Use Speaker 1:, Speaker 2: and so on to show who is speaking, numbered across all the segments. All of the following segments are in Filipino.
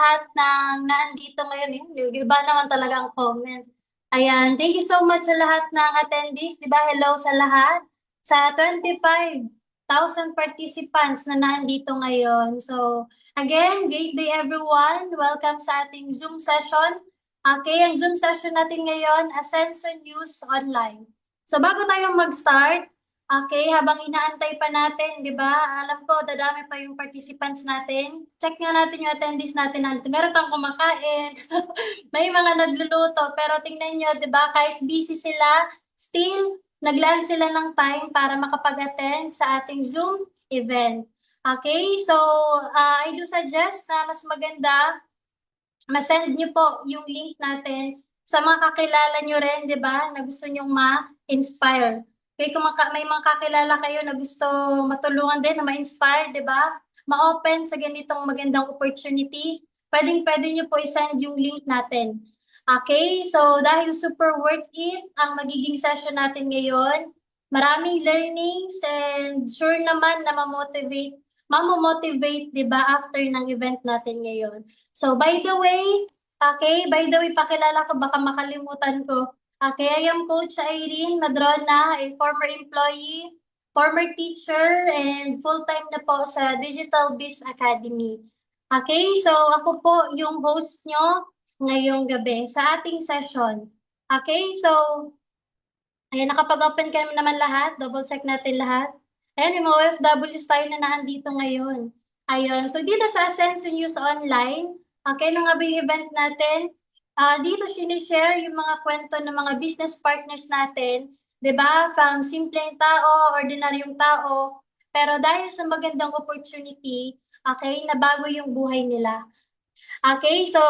Speaker 1: lahat ng naandito ngayon. Yung iba naman talaga ang comment. Ayan, thank you so much sa lahat ng attendees. Di ba? Hello sa lahat. Sa 25,000 participants na naandito ngayon. So, again, great day everyone. Welcome sa ating Zoom session. Okay, ang Zoom session natin ngayon, Ascension News Online. So, bago tayo mag-start, okay, habang inaantay pa natin, di ba? Alam ko, dadami pa yung participants natin. Check nga natin yung attendees natin natin. Meron pang kumakain, may mga nagluluto. Pero tingnan nyo, di ba? Kahit busy sila, still, naglaan sila ng time para makapag-attend sa ating Zoom event. Okay, so I do suggest na mas maganda, ma-send nyo po yung link natin sa mga kakilala nyo rin, di ba, na gusto nyong ma-inspire. Kaya kung may mga kakilala kayo na gusto matulungan din na ma-inspire, di ba, ma-open sa ganitong magandang opportunity, pwedeng-pwede nyo po i-send yung link natin. Okay, so dahil super worth it ang magiging session natin ngayon, maraming learnings and sure naman na mamomotivate, di ba, after ng event natin ngayon. So, by the way, pakilala ko, baka makalimutan ko. Okay, I am Coach Irene Madrona, a former employee, former teacher, and full-time na po sa Digital Biz Academy. Okay, so ako po yung host nyo ngayong gabi sa ating session. Okay, so, ayan, nakapag-open ka naman lahat, double check natin lahat. Ayan, yung mga OFWs tayo na naandito ngayon. Ayun, so dito sa Ascension News Online, okay, ano nga ba yung event natin? Dito sinishare yung mga kwento ng mga business partners natin, di ba? From simpleng tao, ordinaryong tao, pero dahil sa magandang opportunity, okay, nabago yung buhay nila. Okay, so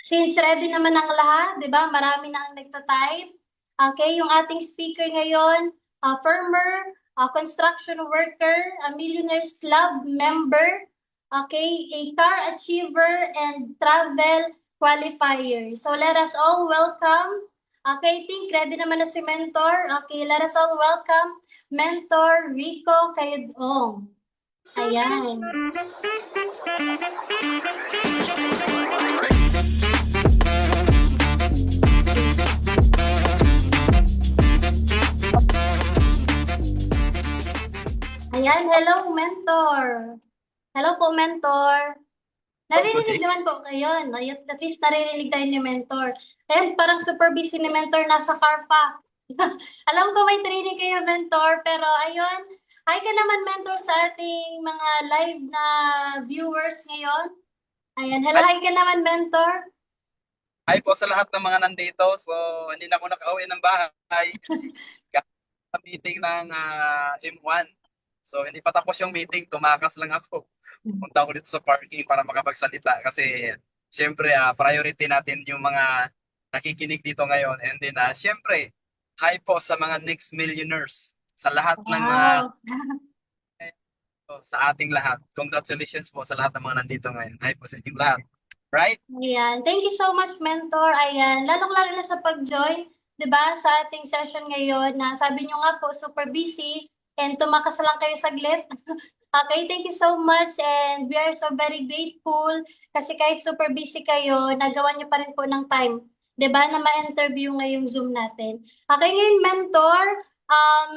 Speaker 1: since ready naman ang lahat, di ba? Marami na ang nagta-type. Okay, yung ating speaker ngayon, former construction worker, a Millionaires Club member, okay, a car achiever and travel qualifier. So let us all welcome, okay, I think ready naman na si Mentor. Okay, let us all welcome Mentor Rico Cayedong. Ayan. Ayan, hello, Mentor. Hello po, Mentor. Naririnig naman po kayo. No? At least naririnig tayo ni Mentor. Ayan, parang super busy ni Mentor, nasa car pa. Alam ko may training kayo, Mentor, pero ayun, hi ka naman, Mentor, sa ating mga live na viewers ngayon. Ayan, hello, hi ka naman, Mentor.
Speaker 2: Hi po sa lahat ng mga nandito. So, hindi na ako nakauwi ng bahay. Sa meeting ng M1. So, hindi pa tapos yung meeting. Tumakas lang ako. Punta ako dito sa parking para makapagsalita. Kasi, siyempre, priority natin yung mga nakikinig dito ngayon. And then, siyempre, hi po sa mga next millionaires. Sa lahat ng mga,
Speaker 1: Wow.
Speaker 2: sa ating lahat. Congratulations po sa lahat ng mga nandito ngayon. Hi po sa inyong lahat. Right?
Speaker 1: Ayan. Thank you so much, Mentor. Ayan. Lalong-lalo na sa pag-join, di ba, sa ating session ngayon na sabi nyo nga po, super busy and tumakas lang kayo saglit. Okay, thank you so much and we are so very grateful kasi kahit super busy kayo, nagawa nyo pa rin po ng time, di ba, na ma-interview ngayong Zoom natin. Okay, ngayon, Mentor,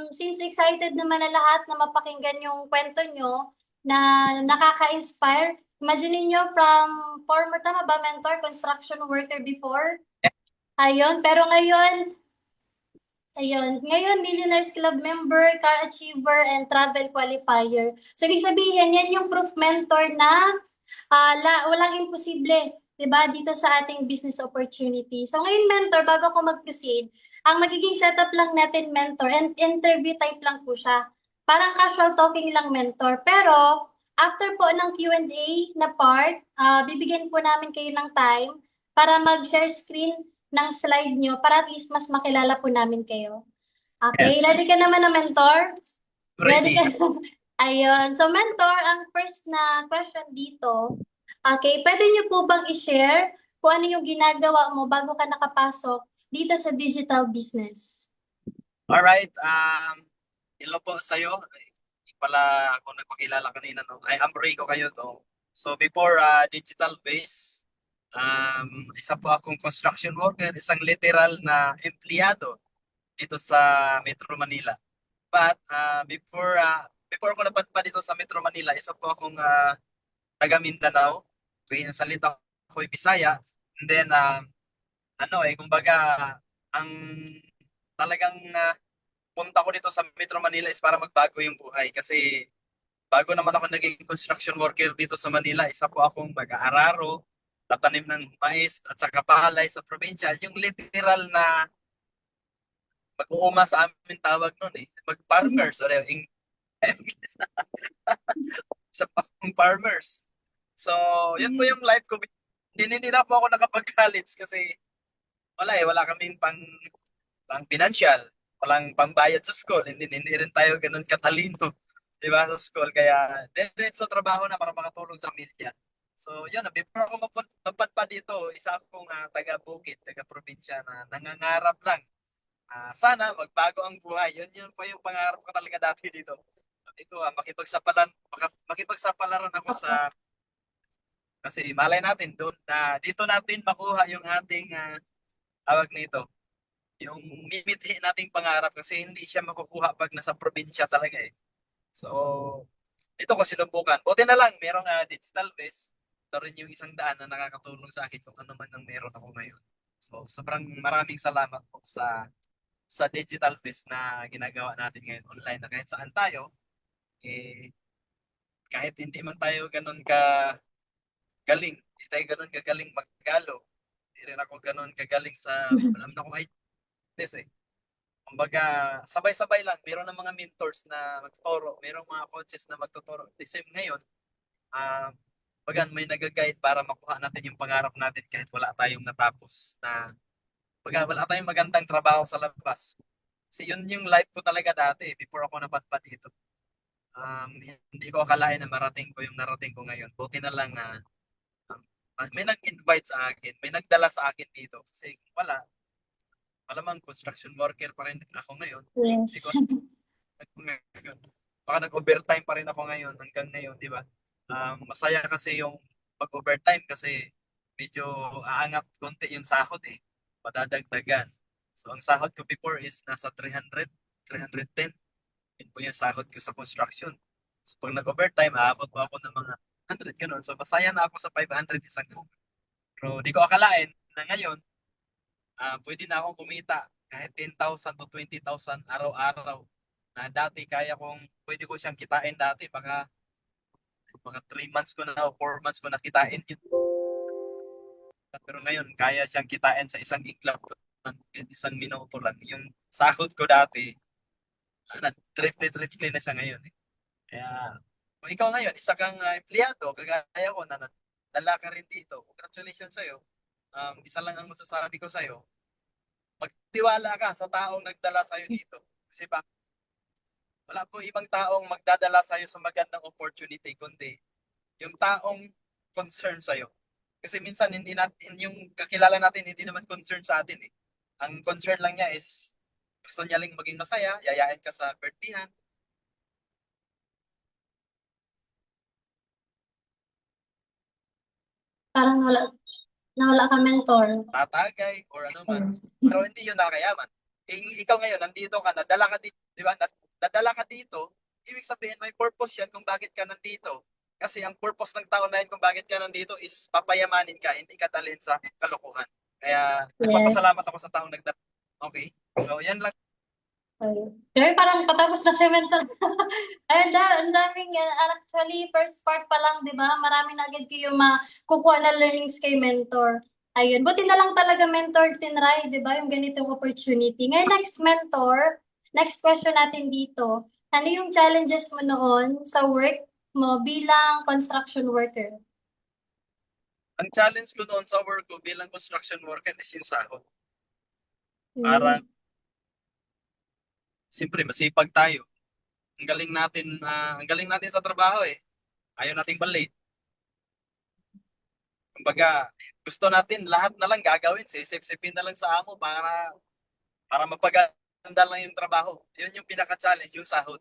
Speaker 1: since excited naman na lahat na mapakinggan yung kwento nyo na nakaka-inspire, imagine niyo from former, tama ba, Mentor, construction worker before? Ayun, pero ngayon, Millionaires Club member, car achiever, and travel qualifier. So, ibig sabihin, yan yung proof, Mentor, na walang imposible, diba, dito sa ating business opportunity. So, ngayon, Mentor, bago ko mag-proceed, ang magiging setup lang natin, Mentor, and interview type lang po siya. Parang casual talking lang, Mentor. Pero, after po ng Q&A na part, bibigyan po namin kayo ng time para mag-share screen ng slide nyo para at least mas makilala po namin kayo. Okay,
Speaker 2: Yes.
Speaker 1: ready ka naman na, Mentor? Ready
Speaker 2: Ready.
Speaker 1: ka na? Ayun. So, Mentor, ang first na question dito, okay, pwede nyo po bang i-share kung ano yung ginagawa mo bago ka nakapasok dito sa digital business?
Speaker 2: Alright. Hello po sa'yo. Hindi pala ako nagpakilala kanina. No? I am Rico kayo to. So before digital base, isa po akong construction worker, isang literal na empleyado dito sa Metro Manila. But before ako napadpad dito sa Metro Manila, isa po akong taga Mindanao. Okay, ang salita ko ay Bisaya. And then kumbaga ang talagang punta ko dito sa Metro Manila is para magbago yung buhay kasi bago naman ako naging construction worker dito sa Manila, isa po akong mag-aararo, tatanim ng mais at saka palay sa probinsya. Yung literal na mag-uuma sa amin tawag nun eh. Mag-farmers. Ano yung isa pa akong farmers. So, yun po yung life ko. Hindi na po ako nakapag-college kasi wala kaming pang financial, walang pambayad sa school, hindi rin tayo ganun katalino, di ba, sa school. Kaya, diretso trabaho na para makatulong sa pamilya. So, yun, before ako mapadpa dito, isa akong taga-bukid, taga-probinsya na nangangarap lang. Sana magbago ang buhay. Yun pa yung pangarap ko talaga dati dito. Dito, makipagsapalaran ako sa, kasi malay natin doon na dito natin makuha yung ating tawag nito, yung mimithi nating pangarap kasi hindi siya makukuha pag nasa probinsya talaga eh. So, dito ko sinubukan. Buti na lang, merong digital base. Ito rin yung isang daan na nakakatulong sa akin kung ano man ang meron ako ngayon. So, sobrang maraming salamat po sa digital base na ginagawa natin ngayon online na kahit saan tayo, eh, kahit hindi man tayo ganun ka galing, hindi tayo ganun kagaling mag-Tagalog, hindi rin ako ganun kagaling sa, alam na ko ay eh. Kumbaga, sabay-sabay lang. Meron ng mga mentors na magtuturo. Merong mga coaches na magtuturo. The same ngayon, bagan may nag-guide para makuha natin yung pangarap natin kahit wala tayong natapos na wala tayong magandang trabaho sa labas. Kasi yun yung life ko talaga dati before ako napadpad dito. Hindi ko akalain na marating ko yung narating ko ngayon. Buti na lang na may nag-invite sa akin, may nagdala sa akin dito. Kasi malamang construction worker pa rin ako ngayon. Hindi ko
Speaker 1: Yes.
Speaker 2: ngayon. Baka nag-overtime pa rin ako ngayon hanggang ngayon, di ba? Masaya kasi yung mag-overtime kasi medyo aangat konti yung sahod eh. Padadagdagan. So, ang sahod ko before is nasa 300, 310. Yun po yung sahod ko sa construction. So, pag nag-overtime, aabot po ako ng mga 100 ganun. So, masaya na ako sa 500 isang araw. Pero di ko akalain na ngayon, pwede na akong kumita kahit 10,000 to 20,000 araw-araw. Na dati pwede ko siyang kitain dati, baka mga 3 months ko na o 4 months ko na kitain yun. Pero ngayon, kaya siyang kitain sa isang iglap, isang minuto lang. Yung sahod ko dati, triple na siya ngayon eh. Kaya, kung ikaw ngayon, isa kang empleyado, kagaya ko na nadala ka rin dito, congratulations sa'yo. Isa lang ang masasabi ko sa'yo, magtiwala ka sa taong nagdala sa'yo dito. Kasi wala po ibang taong magdadala sa'yo sa magandang opportunity, kundi yung taong concern sa'yo. Kasi minsan hindi natin, yung kakilala natin, hindi naman concern sa atin eh. Ang concern lang niya is gusto niya lang maging masaya, yayain ka sa birthdayan,
Speaker 1: Parang nawala ka mentor.
Speaker 2: tatagay, or ano man. Pero hindi yun nakayaman. Ikaw ngayon, nandito ka, nadala ka dito, di ba? Nadala ka dito, ibig sabihin may purpose yan kung bakit ka nandito. Kasi ang purpose ng tao na yun kung bakit ka nandito is papayamanin ka, hindi ka dalhin sa kalokohan. Kaya
Speaker 1: Yes.
Speaker 2: nagpapasalamat ako sa taong nagdala. Okay? So, yan lang.
Speaker 1: Kaya parang patapos na si mentor. Ay, ang daming yan. Actually, first part pa lang, di ba? Marami na agad kayo makukuha na learnings kay mentor. Ayun. Buti na lang talaga mentor tinry, di ba? Yung ganitong opportunity. Ngayon, next question natin dito. Ano yung challenges mo noon sa work mo bilang construction worker?
Speaker 2: Ang challenge ko doon sa work ko bilang construction worker is yung sahod.
Speaker 1: Hmm.
Speaker 2: Parang, siyempre, masipag tayo. Ang galing natin sa trabaho eh. Ayaw nating balate. Kumbaga, gusto natin lahat na lang gagawin. Sisip-sipin na lang sa amo para mapaganda lang yung trabaho. Yun yung pinaka-challenge, yung sahod.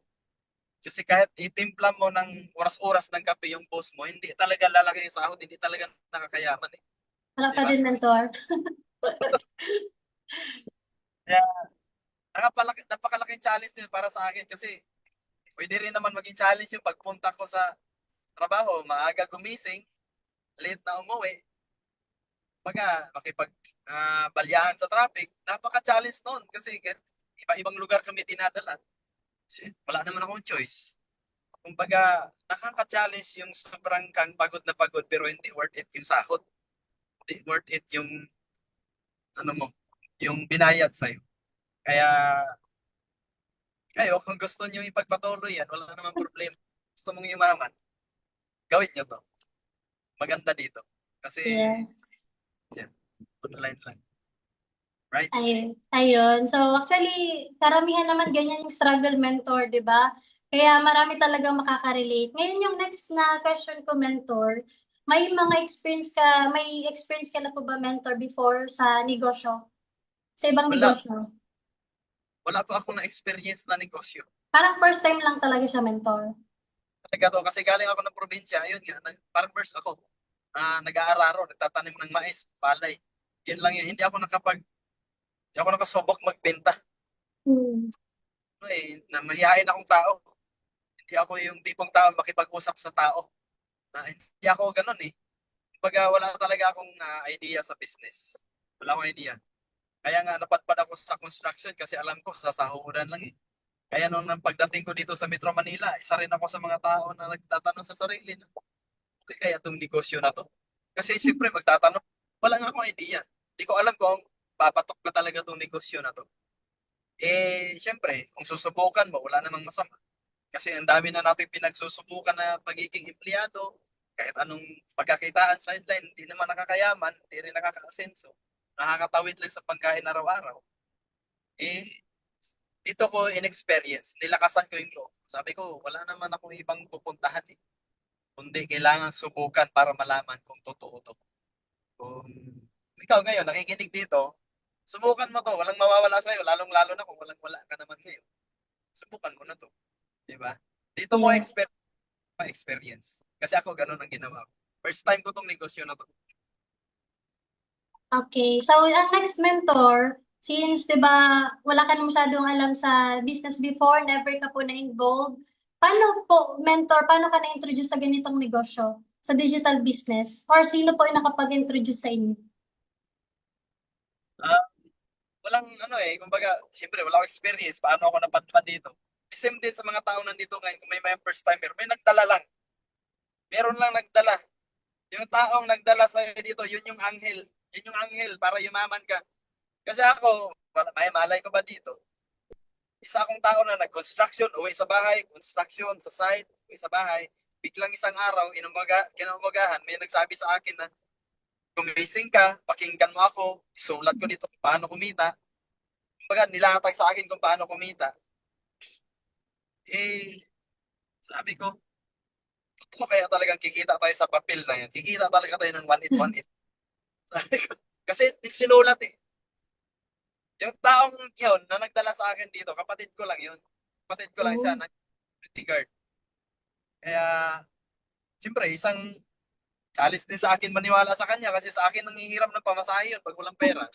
Speaker 2: Kasi kahit itimpla mo ng oras-oras ng kape yung boss mo, hindi talaga lalaki yung sahod, hindi talaga nakakayaman eh.
Speaker 1: Wala
Speaker 2: Di
Speaker 1: pa
Speaker 2: ba?
Speaker 1: din mentor.
Speaker 2: Kaya napakalaking challenge din para sa akin kasi pwede rin naman maging challenge yung pagpunta ko sa trabaho, maaga gumising, late na umuwi, makipag balyahan sa traffic, napaka-challenge noon kasi iba-ibang lugar kami dinadala. Kasi wala naman akong choice. Kumbaga, nakaka-challenge yung sobrang kang pagod na pagod pero hindi worth it yung sahod. Hindi worth it yung ano mo, yung binayad sa'yo. Kaya kayo, kung gusto niyo ipagpatuloy yan, wala namang problema. Gusto mong yumaman, gawin niyo to. Maganda dito. Kasi,
Speaker 1: Yes.
Speaker 2: yan, online lang. Right?
Speaker 1: Ayun. So, actually, karamihan naman ganyan yung struggle mentor, di ba? Kaya marami talagang makaka-relate. Ngayon yung next na question ko, mentor, may experience ka na po ba, mentor, before sa negosyo? Sa ibang
Speaker 2: Wala.
Speaker 1: negosyo?
Speaker 2: Wala pa ako na-experience na negosyo.
Speaker 1: Parang first time lang talaga siya, mentor.
Speaker 2: Talaga to, kasi galing ako ng probinsya, ayun nga, farmers ako. Nag-aararo, nagtatanim ng mais, palay. Yun lang yun. Hindi ako nakasubok magbenta.
Speaker 1: Hmm.
Speaker 2: Mahihain akong tao. Hindi ako yung tipong tao makipag-usap sa tao. Hindi ako ganun eh. Kumbaga, wala talaga akong idea sa business. Wala akong idea. Kaya nga, napadpad ako sa construction kasi alam ko, sasahuran lang eh. Kaya nung nang pagdating ko dito sa Metro Manila, isa rin ako sa mga tao na nagtatanong sa sarili na, okay kaya itong negosyo na to? Kasi siyempre magtatanong, wala nga akong idea. Hindi ko alam kung papatok na talaga itong negosyo na to. Siyempre, kung susubukan mo, wala namang masama. Kasi ang dami na natin pinagsusubukan na pagiging empleyado, kahit anong pagkakitaan sideline, hindi naman nakakayaman, hindi rin nakaka-asenso, nakakatawid lang sa pagkain araw-araw. Eh, dito ko in-experience, nilakasan ko yung loob. Sabi ko, wala naman akong ibang pupuntahan eh. Kundi kailangan subukan para malaman kung totoo to. Kung ikaw ngayon, nakikinig dito, subukan mo to. Walang mawawala sa'yo, lalong-lalo na kung walang-wala ka naman ngayon. Subukan mo na to. Di ba? Dito mo
Speaker 1: Yes.
Speaker 2: experience. Kasi ako ganun ang ginawa ko. First time ko tong negosyo na to.
Speaker 1: Okay. So, ang next mentor, since 'di ba wala ka na masyadong alam sa business before, never ka po na-involved, paano po, mentor, paano ka na-introduce sa ganitong negosyo, sa digital business? Or sino po yung nakapag-introduce sa inyo?
Speaker 2: Ah, walang ano eh, kumbaga, siyempre wala akong experience. Paano ako napadpad dito? Same din sa mga tao nandito ngayon, kung may first timer, may nagdala lang. Meron lang nagdala. Yung taong nagdala sa dito, yun yung anghel. Yun yung anghel para yumaman ka. Kasi ako, may malay ko ba dito? Isa akong tao na nag-construction, uwi sa bahay, construction sa site, uwi sa bahay. Biglang isang araw, kinaumagahan, may nagsabi sa akin na, gumising ka, pakinggan mo ako, isulat ko dito kung paano kumita. Kumbaga, nilatag sa akin kung paano kumita. Eh, sabi ko, totoo kaya talagang kikita tayo sa papel na yan. Kikita talaga tayo ng 1-8-1-8. Sabi ko, kasi sinulat eh. Yung taong yun na nagdala sa akin dito, kapatid ko lang yun. Kapatid ko lang siya
Speaker 1: Oh.
Speaker 2: na security guard. Kaya, siyempre, isang challenge din sa akin maniwala sa kanya kasi sa akin nangihiram ng pamasahe yun pag walang pera.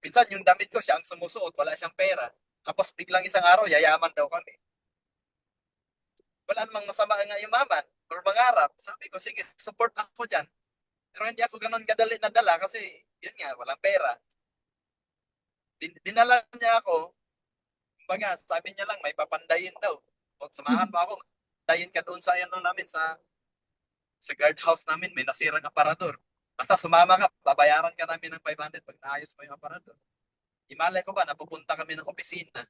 Speaker 2: Minsan yung damit ko siya ang sumusuot, wala siyang pera. Tapos biglang isang araw, yayaman daw kami. Wala namang masama nga yumaman or mangarap. Sabi ko, sige, support ako dyan. Pero hindi ako ganun kadali na dala kasi, yun nga, walang pera. Dinala niya ako, kumbaga, sabi niya lang, may papandayin daw. O, samahan mo ako, dayin ka doon sa ano namin, sa guardhouse namin, may nasirang aparador. Basta sumama ka, babayaran ka namin ng 500 pag naayos mo yung aparador. Imalay ko ba, napupunta kami ng opisina.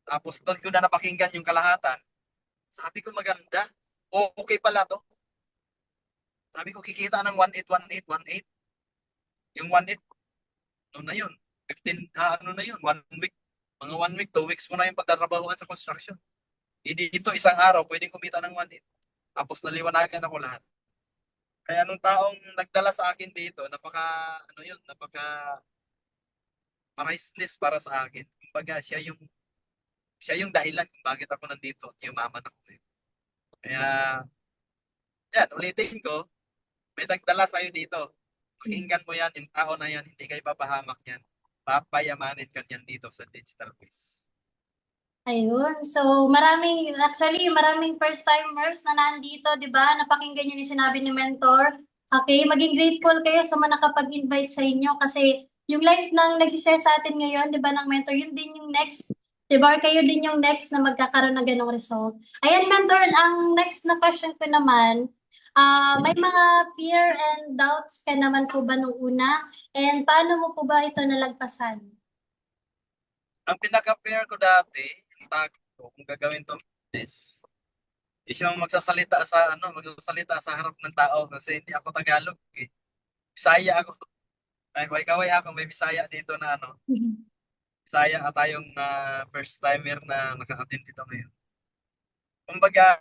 Speaker 2: Tapos doon ko na napakinggan yung kalahatan. Sabi ko maganda. Okay pala to. Sabi ko kikita ng 1-8-1-8-1-8. Yung 1-8, ano na yun? 15, ano na yun? 1 week. Mga 1 week, 2 weeks mo na yung pagtatrabahuan sa construction. Dito isang araw, pwedeng kumita ng 1-8. Tapos naliwanagan ako lahat. Kaya nung taong nagdala sa akin dito, ano yun, napaka priceless para sa akin. Kumbaga, Siya yung dahilan kung bakit ako nandito at yumaman ako ngayon. Kaya, yan, ulitin ko, may nagdala sa'yo dito. Pakinggan mo yan, yung tao na yan, hindi kayo papahamak yan. Papayamanin ka yan dito sa Digital Quiz.
Speaker 1: Ayun. So, maraming first-timers na nandito, di ba? Napakinggan nyo yung sinabi ni Mentor. Okay, maging grateful kayo sa mga nakapag-invite sa inyo kasi yung life nang nag-share sa atin ngayon, di ba, ng Mentor, yun din yung next, di ba? Kayo din yung next na magkakaroon ng ganong result. Ayan, Mentor, ang next na question ko naman, may mga fear and doubts ka naman po ba nung una? And paano mo po ba ito nalagpasan?
Speaker 2: Ang pinaka-pair ko dati, yung takot ko, kung gagawin to business, is yung magsasalita sa harap ng tao kasi hindi ako Tagalog eh. Bisaya ako. Ay, kaway ako, may Bisaya dito na Bisaya at tayong first timer na naka-attend dito ngayon. Kumbaga,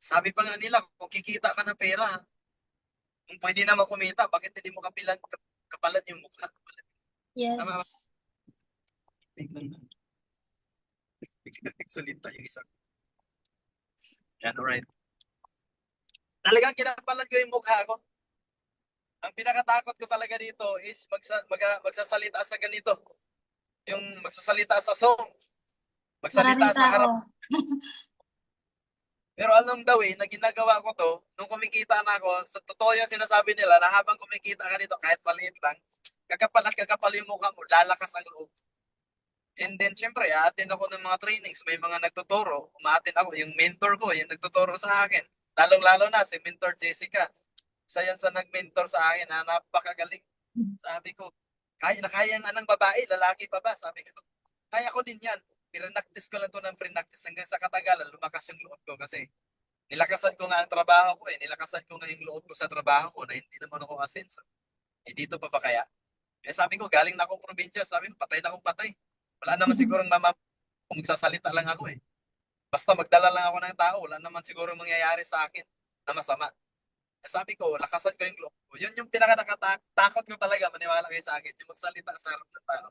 Speaker 2: sabi pa nga nila, kung kikita ka ng pera, kung pwede naman kumita, bakit hindi mo kapalan yung mukha? Tama ba?
Speaker 1: Yes.
Speaker 2: Salita yung isa. Yan, alright. Talagang kinapalan ko yung mukha ko. Ang pinakatakot ko talaga dito is magsasalita sa ganito. Yung magsasalita sa song. Magsalita
Speaker 1: Maraming
Speaker 2: sa
Speaker 1: tao.
Speaker 2: harap. Pero along the way, na ginagawa ko to, nung kumikita na ako, sa totoo yung sinasabi nila na habang kumikita ka dito, kahit maliit lang, kakapal at kakapal yung mukha mo, lalakas ang loob. And then, syempre, aatin ako ng mga trainings, may mga nagtuturo, umaatin ako, yung mentor ko, yung nagtuturo sa akin. Lalong-lalo na, si Mentor Jessica. Isa yan sa nag-mentor sa akin, na napakagaling. Sabi ko, kaya nga ng babae, lalaki pa ba? Sabi ko, kaya ko din yan. Pinaktis ko lang to ng pinaktis hanggang sa katagalan, lumakas yung loob ko kasi nilakasan ko nga ang trabaho ko eh. Nilakasan ko nga yung loob ko sa trabaho ko na hindi naman ako asenso. Eh dito pa ba kaya? Eh sabi ko, galing na akong probinsya. Sabi ko, patay na akong patay. Wala naman sigurong kung magsasalita lang ako eh. Basta magdala lang ako ng tao, wala naman siguro mangyayari sa akin na masama. Eh sabi ko, lakasan ko yung loob ko. Yun yung pinaka-takot ko talaga, maniwala kayo sa akin, yung magsalita sa harap ng tao.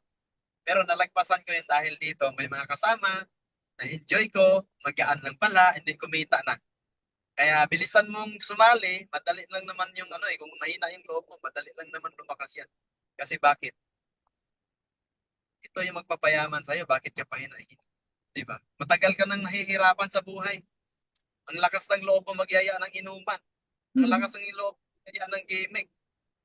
Speaker 2: Pero nalagpasan ko yun dahil dito may mga kasama, na-enjoy ko, magaan lang pala, hindi kumita na. Kaya bilisan mong sumali, madali lang naman yung kung mahina yung loob mo, madali lang naman lumakas yan. Kasi bakit? Ito yung magpapayaman sa'yo, bakit ka pahinahin? Diba? Matagal ka nang nahihirapan sa buhay. Ang lakas ng loob mo magyaya ng inuman. Ang lakas ng loob magyaya ng gaming.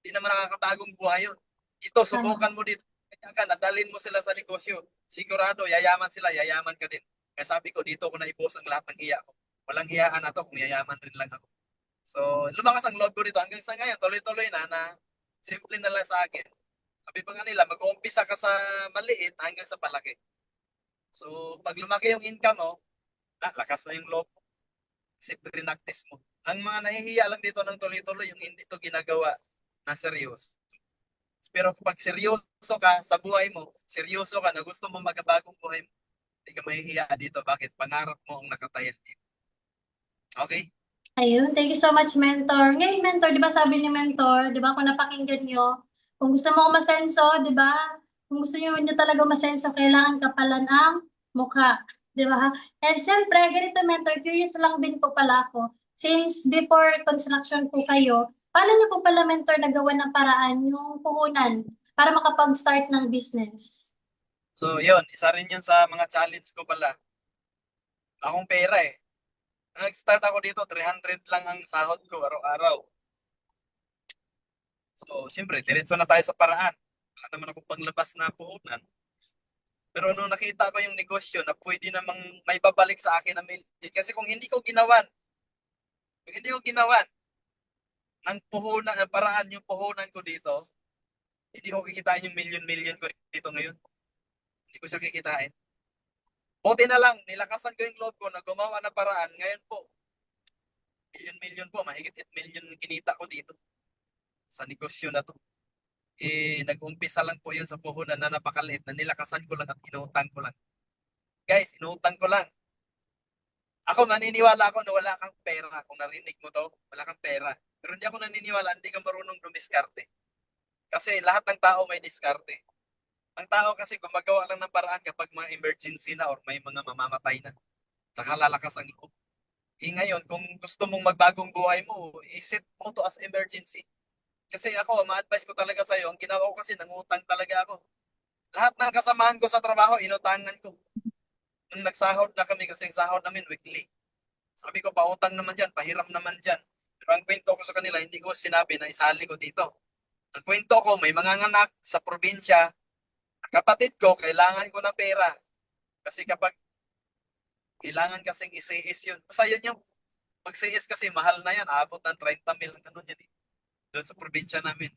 Speaker 2: Hindi naman nakakatagong buhay yun. Ito, subukan mo dito. Kaya ka, nadalin mo sila sa negosyo. Sigurado, yayaman sila, yayaman ka din. Kaya sabi ko, dito ko na ibos ang lahat ng hiya ko. Walang hiyaan na to kung yayaman rin lang ako. So, lumakas ang loob ko dito. Hanggang sa ngayon, tuloy-tuloy na simple na lang sa akin. Sabi pa nga nila, mag-uumpisa ka sa maliit hanggang sa palaki. So, pag lumaki yung income mo, lakas na yung loob mo. Kasi pinaktis mo. Ang mga nahihiya lang dito ng tuloy-tuloy, yung hindi to ginagawa na seryoso. Pero kapag seryoso ka sa buhay mo, seryoso ka na gusto mo magabagong buhay mo, hindi ka mahihiya dito. Bakit? Pangarap mo ang nakatayan dito. Okay?
Speaker 1: Ayun, thank you so much, Mentor. Ngayon, Mentor, di ba sabi ni Mentor, di ba, kung napakinggan nyo, kung gusto mo umasenso, di ba, kung gusto nyo talaga umasenso, kailangan kapalan ang mukha, di ba? And siyempre, ganito, Mentor, curious lang din po pala ako. Since before construction po kayo, paano nyo po pala, Mentor, nagawa ng paraan yung puhunan para makapag-start ng business?
Speaker 2: So, yun. Isa rin yun sa mga challenge ko pala. Akong pera eh. Nag-start ako dito, 300 lang ang sahod ko araw-araw. So, siyempre, diretso na tayo sa paraan. Wala naman akong panglabas na puhunan. Pero nung nakita ko yung negosyo na pwede namang may babalik sa akin na million. Kasi kung hindi ko ginawan ng puhunan, ng paraan yung puhunan ko dito, hindi ko kikitain yung million-million ko dito ngayon. Hindi ko siya kikitain. Buti na lang, nilakasan ko yung loob ko na gumawa ng paraan. Ngayon po, million-million po, mahigit 8 million yung kinita ko dito sa negosyo na to. Nag-umpisa lang po yun sa puhunan na napakaliit na nilakasan ko lang at inuutang ko lang. Guys, inuutang ko lang. Ako, naniniwala ako na wala kang pera. Kung narinig mo to, wala kang pera. Pero hindi ako naniniwala, hindi ka marunong dumiskarte. Kasi lahat ng tao may diskarte. Ang tao kasi gumagawa lang ng paraan kapag mga emergency na or may mga mamamatay na. Saka lalakas ang loob. Ngayon, kung gusto mong magbagong buhay mo, iset mo to as emergency. Kasi ako, ma-advise ko talaga sa'yo, ang ginawa ko kasi nangutang talaga ako. Lahat ng kasamahan ko sa trabaho, inutangan ko. Nung nagsahod na kami kasi ang sahod namin weekly. Sabi ko, pautang naman dyan, pahiram naman dyan. Pero ang kwento ko sa kanila, hindi ko sinabi na isali ko dito. Ang kwento ko, may mga anak sa probinsya, kapatid ko, kailangan ko ng pera. Kasi kapag kailangan kasing i-CS yun. Basta yun yung mag-CS kasi mahal na yan. Aabot ng 30 mil ang ganun yan. Doon sa probinsya namin.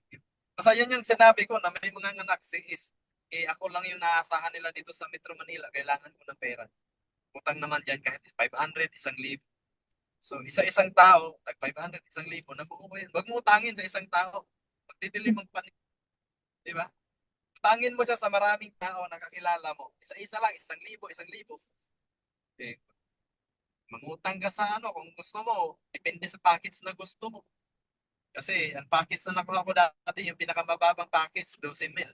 Speaker 2: Basta yun yung sinabi ko na may mga anak CS. Ako lang yung naasahan nila dito sa Metro Manila. Kailangan ko ng pera. Utang naman dyan kahit 500, 1,000. So, isa-isang tao, tag 500, 1,000, nabuo ko yan. Huwag mo utangin sa isang tao. Magdidilim ang panig, di ba? Utangin mo siya sa maraming tao na kakilala mo. Isa-isa lang, 1,000, 1,000. Eh, mangutang ka sa ano kung gusto mo. Depende sa package na gusto mo. Kasi ang package na nakuha ko dati, yung pinakamababang package, 12 mil.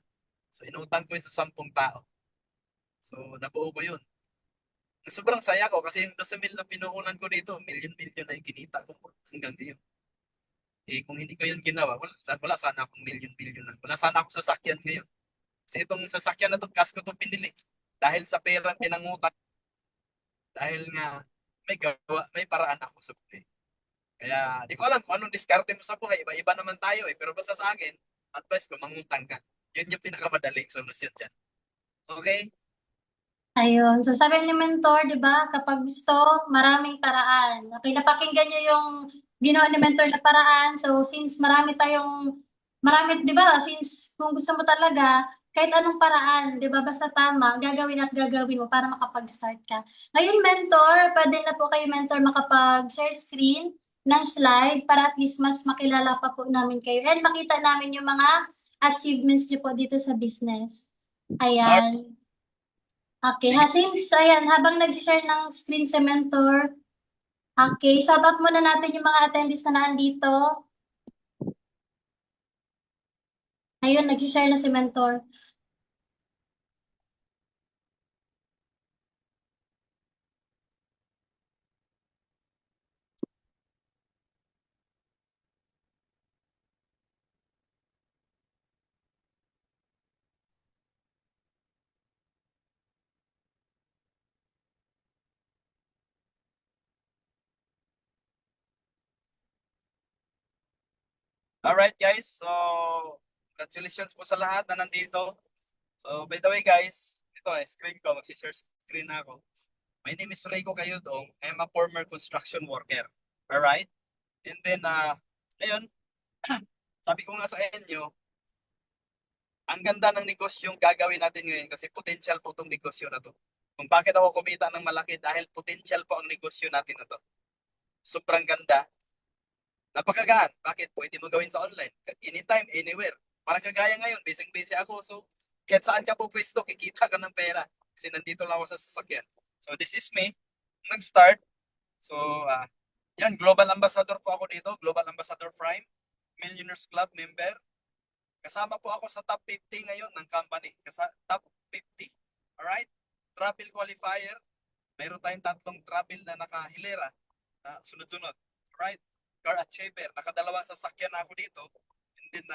Speaker 2: So, inutang ko yun sa 10 tao. So, nabuo ko yun. Sobrang saya ko kasi yung 12 mil na pinuunan ko dito, million-million na yung kinita ko hanggang ngayon. Kung hindi ko yun ginawa, wala sana akong million-million na. Wala sana akong sasakyan ngayon. Kasi itong sasakyan na to, cash ko to pinili. Dahil sa pera pinangutang, dahil nga may paraan ako sa buhay. Kaya di ko alam kung anong diskarte mo sa buhay. Iba-iba naman tayo eh. Pero basta sa akin, advice ko, mangutang ka. Yun yung pinakamadaling solusyon dyan. Okay?
Speaker 1: Ayun. So, sabi ni Mentor, di ba, kapag gusto, maraming paraan. Okay, napakinggan nyo yung ginawa ni Mentor na paraan. So, since marami, di ba, since kung gusto mo talaga, kahit anong paraan, di ba, basta tama, gagawin at gagawin mo para makapag-start ka. Ngayon, Mentor, pwede na po kayo, Mentor, makapag-share screen ng slide para at least mas makilala pa po namin kayo and makita namin yung mga achievements nyo po dito sa business.
Speaker 2: Alright.
Speaker 1: Ayan. Okay,
Speaker 2: Sige.
Speaker 1: since, ayan, habang nag-share ng screen si Mentor, okay, shoutout muna natin yung mga attendees na nandito. Ayun, nag-share na si Mentor.
Speaker 2: Alright guys, so congratulations po sa lahat na nandito. So by the way guys, ito screen ko, mag-share screen na ako. My name is Reiko Kayudong. I'm a former construction worker. Alright? And then, ayun, sabi ko nga sa inyo, ang ganda ng negosyong gagawin natin ngayon kasi potential po itong negosyo na to. Kung bakit ako kumita ng malaki dahil potential po ang negosyo natin na to. Sobrang ganda. Napakagaan. Bakit? Pwede mo gawin sa online. Anytime, anywhere. Parang kagaya ngayon, busy ako. So, kahit saan ka po pwesto, kikita ka ng pera. Kasi nandito lang ako sa sasakyan. So, this is me. Nag-start. So, yan, Global Ambassador po ako dito. Global Ambassador Prime. Millionaires Club member. Kasama po ako sa top 50 ngayon ng company. Top 50. Alright? Travel qualifier. Mayroon tayong tatlong travel na nakahilera. Sunod-sunod. Alright? Car achiever. Nakadalawang sasakyan na ako dito. And then,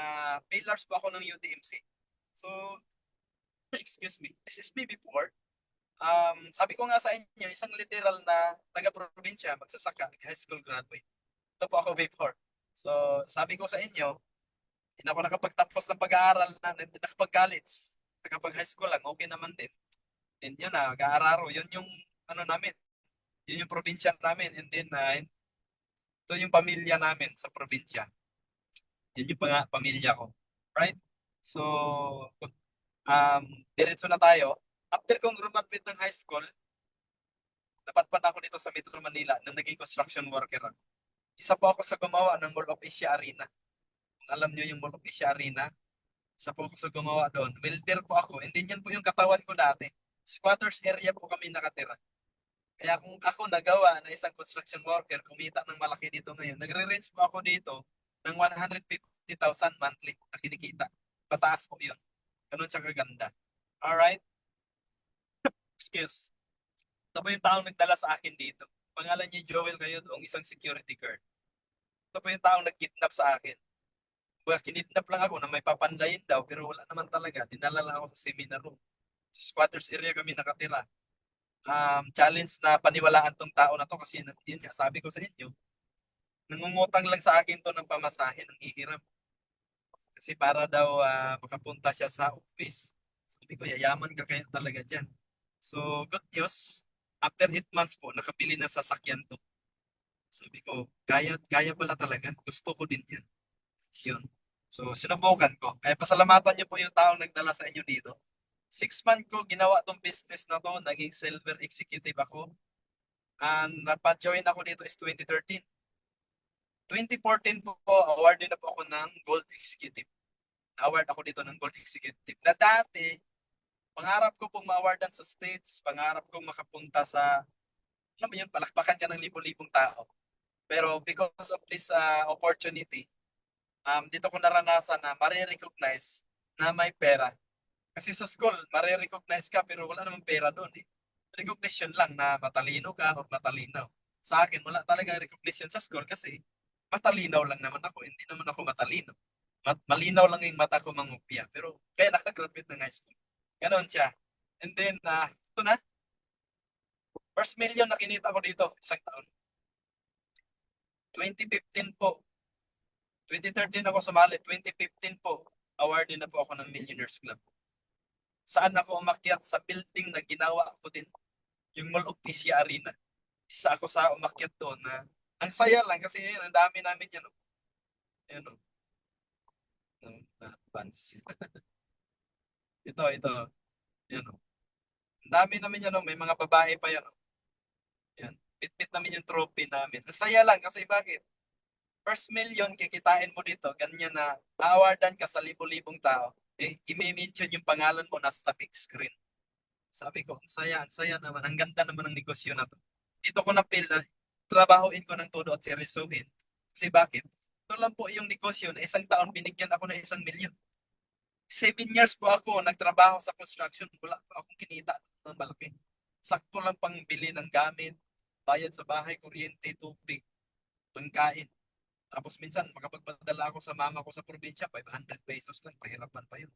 Speaker 2: pillars po ako ng UTMC. So, excuse me. This is me before. Sabi ko nga sa inyo, isang literal na taga-probinsya, magsasaka, high school graduate. Ito po ako before. So, sabi ko sa inyo, hindi na ako nakapagtapos ng pag-aaral na, hindi nakapag-college. Nakapag-high school lang, okay naman din. And yun na, Gaararo, yun yung ano namin. Yun yung probinsya namin. And then, ito yung pamilya namin sa probinsya. Yun yung pamilya ko. Right? So, diretso na tayo. After kong graduate ng high school, napadpad ako dito sa Metro Manila nang naging construction worker ako. Isa po ako sa gumawa ng Mall of Asia Arena. Kung alam nyo yung Mall of Asia Arena, isa po ako sa gumawa doon. Welder po ako. And then yan po yung katawan ko dati. Squatters area po kami nakatira. Kaya kung ako nagawa na isang construction worker, kumita ng malaki dito ngayon, nagre-range po ako dito ng 150,000 monthly na kinikita. Pataas po yun. Ganun siya kaganda. Alright? Excuse. Ito po yung taong nagdala sa akin dito. Pangalan niya Joel kayo doong isang security guard. Ito po yung taong nag-kidnap sa akin. Well, kinidnap lang ako na may papandayin daw pero wala naman talaga. Dinala lang ako sa seminar room. Sa squatters area kami nakatira. Challenge na paniwalaan tong tao na to kasi yun nga, sabi ko sa inyo, nangungutang lang sa akin to ng pamasahe ng ihiram. Kasi para daw makapunta siya sa office. Sabi ko, yayaman ka kaya talaga dyan. So, good news. After 8 months po, nakabili na sasakyan to. Sabi ko, kaya pala talaga. Gusto ko din yan. Yun. So, sinubukan ko. Kaya pasalamatan niyo po yung taong nagdala sa inyo dito. 6 months ko ginawa tong business na to. Naging silver executive ako. And napa-join ako dito is 2013. 2014 po, awarded na po ako ng Gold Executive. Award ako dito ng Gold Executive. Na dati, pangarap ko pong ma-awardan sa States, pangarap kong makapunta sa, alam mo yun, palakpakan ka ng libo-libong tao. Pero because of this opportunity, dito ko naranasan na marirecognize na may pera. Kasi sa school, marirecognize ka pero wala namang pera doon eh. Recognition lang na matalino ka or matalinaw. Sa akin, wala talaga recognition sa school kasi matalinaw lang naman ako. Hindi naman ako matalino. Malinaw lang yung mata ko mangupya. Pero kaya nakagraduate ng high school. Ganon siya. And then, ito na. First million na kinita ko dito, isang taon. 2015 po. 2013 ako sumali. 2015 po, awarded na po ako ng Millionaires Club. Saan ako umakyat? Sa building na ginawa ko din. Yung Mall of Asia Arena. Isa ako sa umakyat doon na ang saya lang kasi yun, ang dami namin yan. Oh. Ayan o. Advance. ito. Yan o. Ang dami namin yan o. May mga babae pa yan o. Yan. Bit-bit namin yung trophy namin. Ang saya lang kasi bakit? First million kikitain mo dito, ganyan na awardan ka sa libo-libong tao. Eh, i-mention yung pangalan mo nasa big screen. Sabi ko, ang saya naman. Ang ganda naman ng negosyo na to. Dito ko na-feel na trabahuin ko ng todo at seryosohin. Kasi bakit? Ito lang po yung negosyo na isang taon binigyan ako ng 1 milyon. 7 years po ako nagtrabaho sa construction. Wala pa akong kinita ng malaki. Sakto lang pang bili ng gamit, bayad sa bahay, kuryente, tubig, pangkain. Tapos minsan makapagpadala ako sa mama ko sa probinsya, 500 pesos lang, pahirapan pa yun.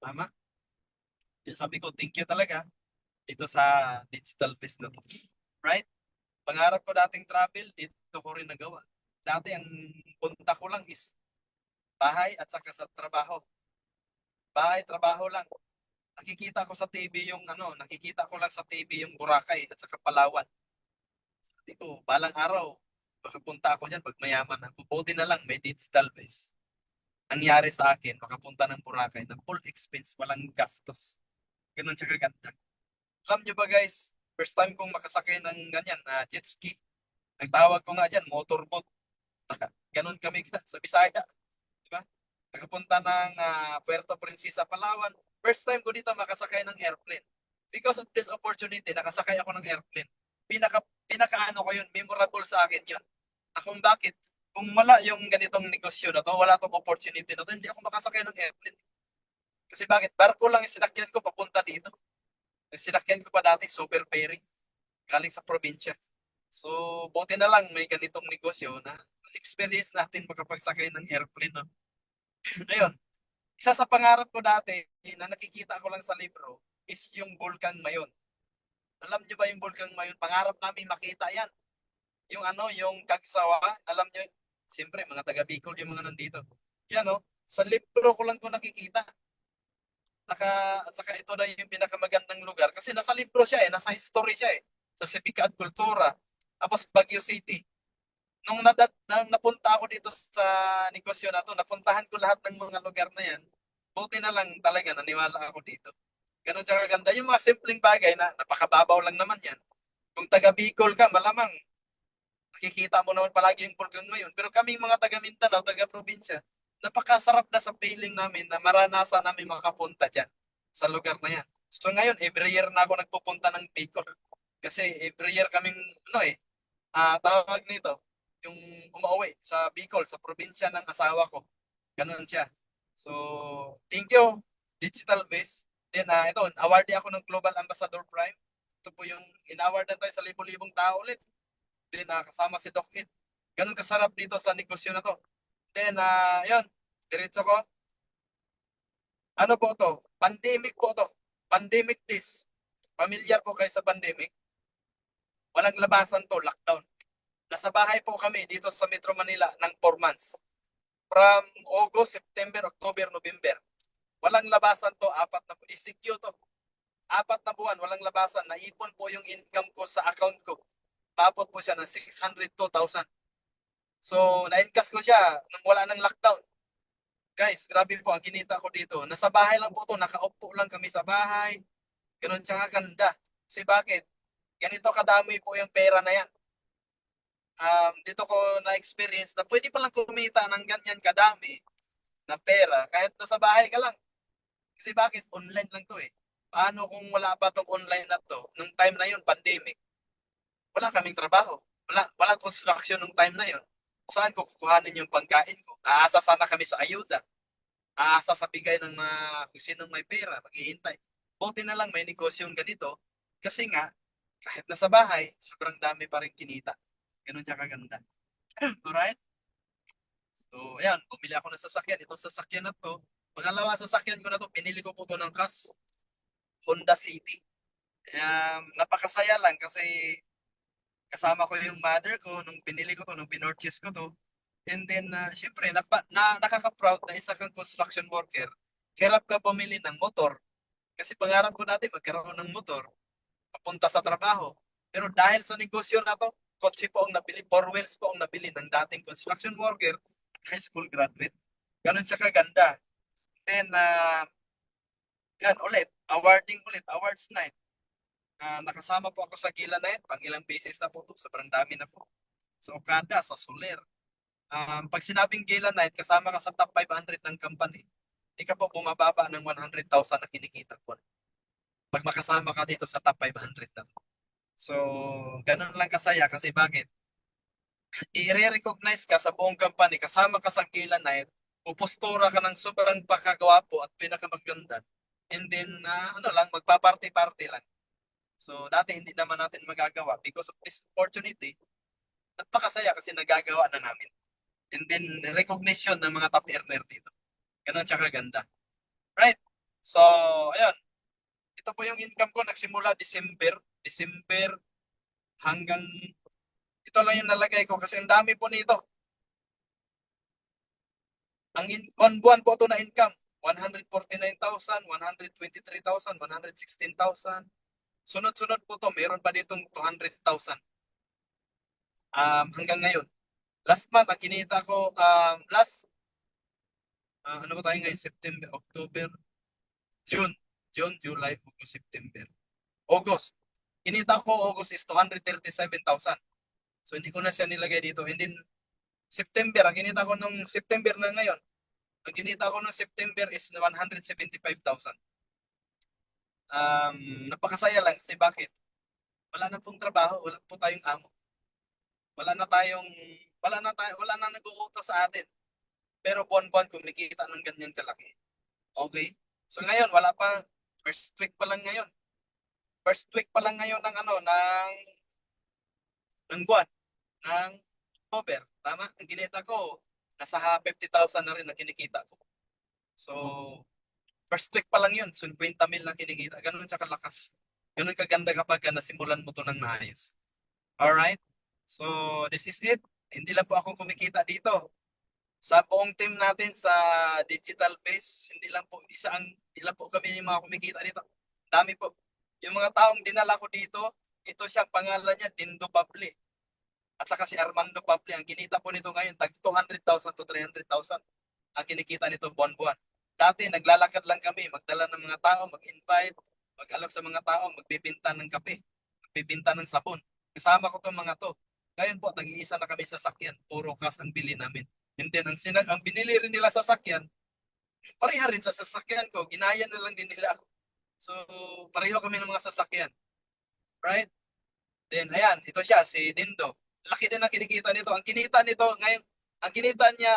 Speaker 2: Tama? Kaya sabi ko, thank you talaga dito sa digital biz na to. Right? Pangarap ko dating travel, dito ko rin nagawa. Dati ang punta ko lang is bahay at saka sa trabaho. Bahay, trabaho lang. Nakikita ko sa TV yung nakikita ko lang sa TV yung Boracay at saka Palawan. Sabi ko, balang araw, makapunta ako dyan pag mayaman na. Buti na lang, may digital biz. Nangyari sa akin, makapunta ng Boracay na full expense, walang gastos. Ganun siya kaganda. Alam nyo ba guys, first time kong makasakay ng ganyan, jet ski. Nagtawag ko nga dyan, motorboat. Ganun kami sa Bisaya. Diba? Nakapunta ng Puerto Princesa, Palawan. First time ko dito makasakay ng airplane. Because of this opportunity, nakasakay ako ng airplane. Pinaka ano ko yun, memorable sa akin yun. Kung bakit, kung wala yung ganitong negosyo na to, wala tong opportunity na to, hindi ako makasakay ng airplane. Kasi bakit? Barko lang yung sinakyan ko papunta dito. Yung sinakyan ko pa dati, super ferry. Galing sa probinsya. So, buti na lang may ganitong negosyo na experience natin makapagsakay ng airplane. No? Ayun, isa sa pangarap ko dati na nakikita ko lang sa libro is yung Vulcan Mayon. Alam niyo ba yung Vulcan Mayon? Pangarap namin makita yan. Yung yung Kagsawa, alam niyo, siyempre mga taga Bicol yung mga nandito. Yan sa libro ko lang to nakikita. At saka ito na yung pinakamagandang lugar kasi nasa libro siya nasa history siya sa Sibika at Kultura. Tapos Baguio City. Nung napunta ako dito sa negosyo na to, napuntahan ko lahat ng mga lugar na yan. Buti na lang talaga naniwala ako dito. Ganun siya kaganda. Yung mga simpleng bagay na napakababaw lang naman yan. Kung taga Bicol ka, malamang nakikita mo naman palagi yung Vulcan ngayon. Pero kaming mga taga Mindanao, taga probinsya, napakasarap na sa feeling namin na maranasan namin makapunta dyan sa lugar na yan. So ngayon, every year na ako nagpupunta ng Bicol. Kasi every year kaming, tawag nito, yung umuwi sa Bicol, sa probinsya ng asawa ko. Ganun siya. So, thank you, Digital Base. Then, ito, awardee ako ng Global Ambassador Prime. Ito po yung in-awardan tayo sa libo-libong tao ulit. Then, kasama si Doc Ed. Ganun kasarap dito sa negosyo na to. Then, yun, diretso ko. Ano po to? Pandemic po to. Pandemic days. Familiar po kayo sa pandemic? Walang labasan to, lockdown. Nasa bahay po kami dito sa Metro Manila ng 4 months. From August, September, October, November. Walang labasan to, 4 na po. ECQ to. 4 na buwan, walang labasan. Naipon po yung income ko sa account ko. Tapos po siya ng 602,000. So, na-encash ko siya nang wala ng lockdown. Guys, grabe po ang kinita ko dito. Nasa bahay lang po to, nakaupo lang kami sa bahay. Ganun siya kaganda. Kasi bakit? Ganito kadami po yung pera na yan. Dito ko na-experience na pwede palang kumita ng ganyan kadami na pera kahit nasa bahay ka lang. Kasi bakit? Online lang to eh. Paano kung wala pa tong online na to? Nung time na yun, pandemic, wala kaming trabaho. Walang construction nung time na yun. Saan ko kukuhanin yung pagkain ko? Aasa sana kami sa ayuda. Aasa sa bigay ng mga kung sinong may pera, maghihintay. Buti na lang may negosyong ganito kasi nga, kahit nasa bahay, sobrang dami pa rin kinita. Ganun siya kaganda. Alright? So, ayan, bumili ako ng sasakyan. Itong sasakyan na to, pangalawa sasakyan ko na to, pinili ko po to ng cash. Honda City. Napakasaya lang kasi kasama ko yung mother ko nung pinili ko to, nung pinorchase ko to. And then, syempre, nakaka-proud na isa kang construction worker. Hirap ka bumili ng motor. Kasi pangarap ko dati magkaroon ng motor papunta sa trabaho. Pero dahil sa negosyo na to, kotse po ang nabili, four wheels po ang nabili ng dating construction worker, high school graduate. Ganun siya kaganda. Then, yan ulit, awarding ulit, awards night. Nakasama po ako sa Gila Night, pang ilang beses na po ito, sobrang dami na po. Sa Okada, sa Soler. Pag sinabing Gila Night, kasama ka sa top 500 ng company, hindi ka po bumababa ng 100,000 na kinikita po. Pag makasama ka dito sa top 500 na to. So, ganun lang kasaya kasi bakit? I-recognize ka sa buong company, kasama ka sa Gila Night, pupostura ka ng sobrang pakagwapo at pinakamaganda. And then, ano lang, magpa-party-party lang. So, dati hindi naman natin magagawa because of this opportunity. At pakasaya kasi nagagawa na namin. And then, recognition ng mga top earner dito. Ganun siya kaganda. Right? So, ayun. Ito po yung income ko. Nagsimula December hanggang ito lang yung nalagay ko kasi ang dami po nito. Ang buwan po ito na income. 149,000, 123,000, 116,000. Sunod-sunod po to, meron pa ditong 200,000. Hanggang ngayon. Last month, ang kinita ko, ano ba tayo ngayon? September, October, June, July, August, September. August. Kinita ko August is 237,000. So hindi ko na siya nilagay dito. And then September, ang kinita ko nung September na ngayon, ang kinita ko nung September is 175,000. Napakasaya lang kasi bakit? Wala na pong trabaho, wala po tayong amo. Wala na nag-uutos sa atin. Pero buwan-buwan kumikita ng ganyan kalaki. Okay? So ngayon, wala pa, first week pa lang ngayon. First week pa lang ngayon ng buwan, ng October. Tama? Ang kinita ko, nasa 50,000 na rin ang kinikita ko. So, first week pa lang yun, so 20 mil lang kinikita. Ganun siya kalakas. Ganun kaganda kapag nasimulan mo to ng maayos. Alright? So, this is it. Hindi lang po ako kumikita dito. Sa buong team natin sa digital base, hindi lang po kami yung mga kumikita dito. Dami po. Yung mga taong dinala ko dito, ito siya, pangalan niya, Dindo Pabli. At saka si Armando Pabli, ang kinita po nito ngayon, tag 200,000 to 300,000 ang kinikita nito buwan-buwan. Dati, naglalakad lang kami, magdala ng mga tao, mag-invite, mag-alok sa mga tao, magbibinta ng kape, magbibinta ng sabon. Kasama ko itong mga to. Ngayon po, tag-iisa na kami sa sakyan. Puro cash ang bili namin. And then, ang binili rin nila sa sakyan, pareha rin sa sasakyan ko. Ginaya na lang din nila ako. So, pareho kami ng mga sasakyan. Right? Then, ayan, ito siya, si Dindo. Laki din ang kinikita nito. Ang kinita nito, ngayon, ang kinita niya,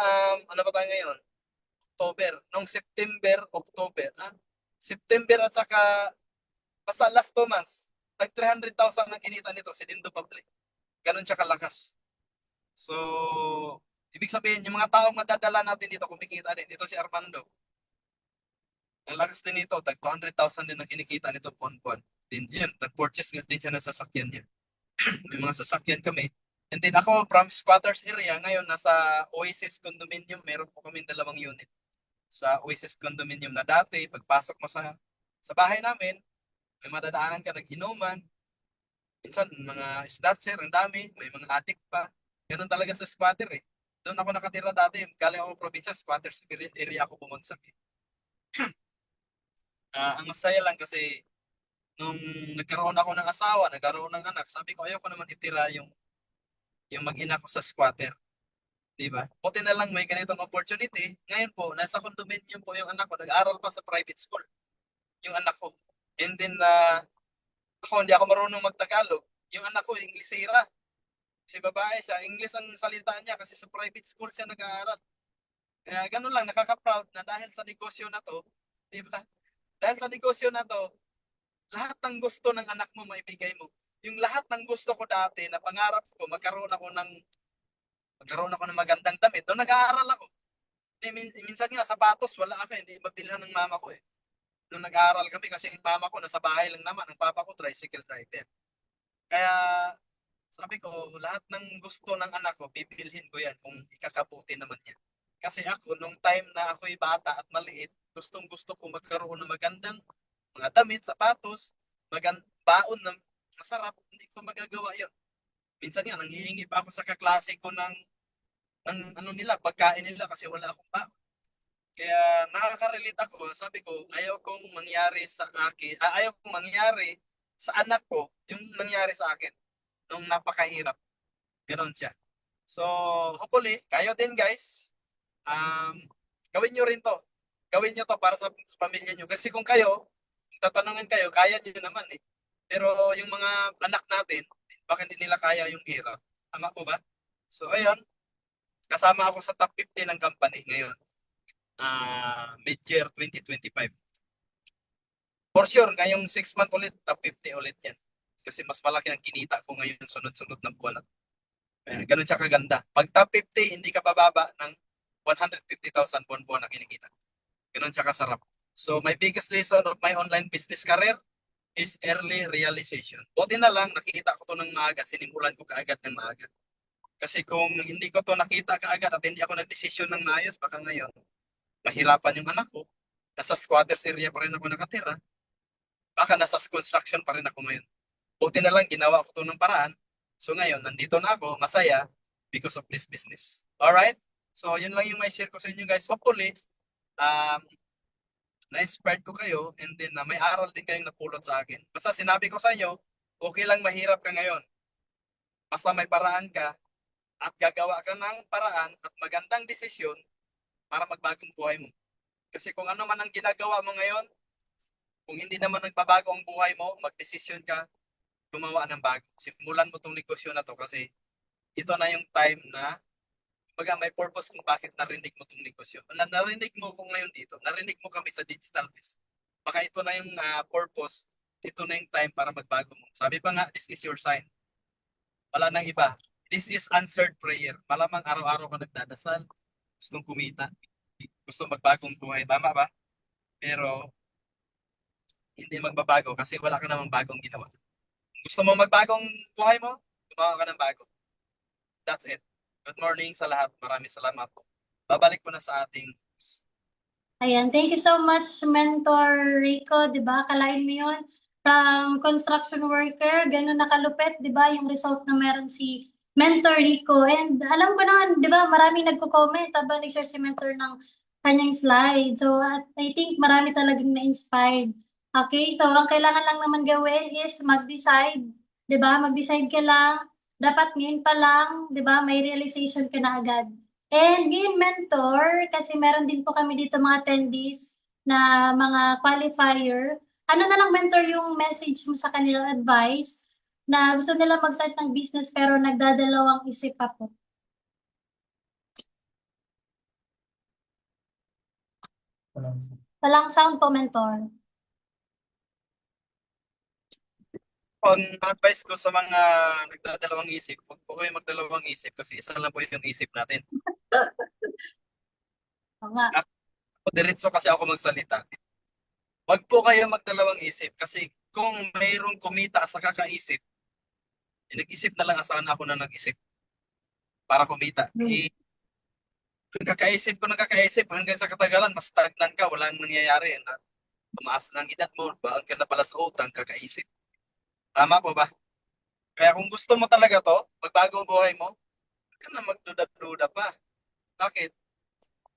Speaker 2: ano ba tayo ngayon? October. Noong September, October. September at saka basta last 2 months, tag 300,000 ang kinita nito si Dindo Public. Ganun siya kalakas. So, ibig sabihin, yung mga taong madadala natin dito, kumikita din. Ito si Armando. Ang lakas din nito, tag 200,000 din ang kinikita nito buwan-buwan. Din yun, nag-purchase nga din siya ng sasakyan niya. May mga sasakyan kami. And then ako, from squatters area, ngayon nasa Oasis Condominium, meron po kami 2 unit sa Oasis Condominium na dati, pagpasok mo sa bahay namin, may madadaanan ka nag-inuman, minsan mga snatcher, ang dami, may mga addict pa. Ganun talaga sa squatter eh. Doon ako nakatira dati, galing ako probinsya, squatters area ako bumagsak eh. Ang masaya lang kasi nung nagkaroon ako ng asawa, nagkaroon ng anak, sabi ko ayoko naman itira yung mag-ina ko sa squatter. Di ba? Buti na lang may ganitong opportunity. Ngayon po, nasa condominium po yung anak ko, nag-aral pa sa private school. Yung anak ko. And then, ako hindi ako marunong magtagalog. Yung anak ko, Inglesera. Kasi babae siya, English ang salita niya kasi sa private school siya nag-aaral. Kaya ganun lang, nakaka-proud na dahil sa negosyo na to, di ba? Dahil sa negosyo na to, lahat ng gusto ng anak mo maibigay mo. Yung lahat ng gusto ko dati na pangarap ko, magkaroon ako ng magandang damit. Doon nag-aaral ako. Minsan nga, sapatos, wala ako. Hindi mabilhan ng mama ko eh. Nung nag-aaral kami, kasi yung mama ko nasa bahay lang naman. Ang papa ko, tricycle driver. Kaya, sabi ko, lahat ng gusto ng anak ko, bibilhin ko yan kung ikakabuti naman niya. Kasi ako, nung time na ako'y bata at maliit, gustong gusto ko magkaroon ng magandang mga damit, sapatos, baon na masarap. Hindi ko magagawa yun. Minsan nga, nanghihingi pa ako sa kaklase ko ng ano nila, pagkain nila kasi wala akong pa. Kaya nakaka-relate ako. Sabi ko, ayaw kong mangyari sa akin, ayaw kong mangyari sa anak ko yung nangyari sa akin nung napakahirap. Ganon siya. So, hopefully, kayo din guys, gawin nyo rin to. Gawin nyo to para sa pamilya nyo. Kasi kung kayo, tatanungin kayo, kaya nyo naman eh. Pero yung mga anak natin, baka hindi nila kaya yung hirap. Tama po ba? So, ayun. Kasama ako sa top 50 ng company ngayon. Mid-year 2025. For sure, ngayong 6 month ulit, top 50 ulit yan. Kasi mas malaki ang kinita ko ngayon sunod-sunod ng buwan. Kaya ganun siya kaganda. Pag top 50, hindi ka bababa ng 150,000 buwan-buwan na kinikita. Ganun siya kasarap. So, my biggest lesson of my online business career is early realization. Buti na lang, nakita ko to ng maaga, sinimulan ko kaagad ng maaga. Kasi kung hindi ko to nakita kaagad at hindi ako nagdesisyon ng maayos, baka ngayon, mahirapan yung anak ko, nasa squatters area pa rin ako nakatira, baka nasa construction pa rin ako ngayon. Buti na lang, ginawa ko to ng paraan. So ngayon, nandito na ako, masaya, because of this business. Alright? So, yun lang yung may share ko sa inyo guys. Hopefully, na-inspired ko kayo and then may aral din kayong napulot sa akin. Basta sinabi ko sa inyo, okay lang mahirap ka ngayon. Basta may paraan ka at gagawa ka ng paraan at magandang desisyon para magbagong buhay mo. Kasi kung ano man ang ginagawa mo ngayon, kung hindi naman nagbabago ang buhay mo, magdesisyon ka, gumawa ng bago. Simulan mo tong negosyo na to kasi ito na yung time na may purpose kung bakit narinig mo itong negosyo. Narinig mo ko ngayon dito, narinig mo kami sa Digital Biz. Baka ito na yung purpose, ito na yung time para magbago mo. Sabi pa nga, this is your sign. Wala nang iba. This is answered prayer. Malamang araw-araw ka nagdadasal, gustong kumita, gustong magbagong buhay. Tama ba? Pero hindi magbabago kasi wala ka namang bagong ginawa. Gusto mo magbagong buhay mo? Gumawa ka ng bago. That's it. Good morning sa lahat. Maraming salamat po. Babalik ko na sa ating
Speaker 1: Ayan, thank you so much, Mentor Rico, di ba? Kalain mo yun, from construction worker, ganun nakalupit, di ba? Yung result na meron si Mentor Rico. And alam ko naman, di ba, maraming nagko-comment habang nag-share si Mentor ng kanyang slide. So, I think marami talagang na-inspired. Okay, so ang kailangan lang naman gawin is mag-decide, di ba? Mag-decide ka lang. Dapat ngayon pa lang, di ba, may realization ka na agad. And game mentor, kasi meron din po kami dito mga attendees na mga qualifier. Ano na lang mentor yung message mo sa kanila, advice na gusto nila mag-start ng business pero nagdadalawang isip pa po? Walang sound po, mentor.
Speaker 2: Ang advice ko sa mga nagdadalawang isip, huwag po kayo magdalawang isip kasi isa lang po yung isip natin.
Speaker 1: Tama.
Speaker 2: Ako, diretso kasi ako magsalita. Huwag po kayo magdalawang isip kasi kung mayroong kumita sa kakaisip, nag-isip na lang asahan ako na nag-isip para kumita.
Speaker 1: Hmm.
Speaker 2: Nagkakaisip hanggang sa katagalan, mas stagnan ka, walang nangyayari. Tumaas ng edad mo, baon ka na pala sa utang, kakaisip. Tama po ba? Kaya kung gusto mo talaga to, magbago ang buhay mo, huwag ka na magduda-duda pa. Bakit?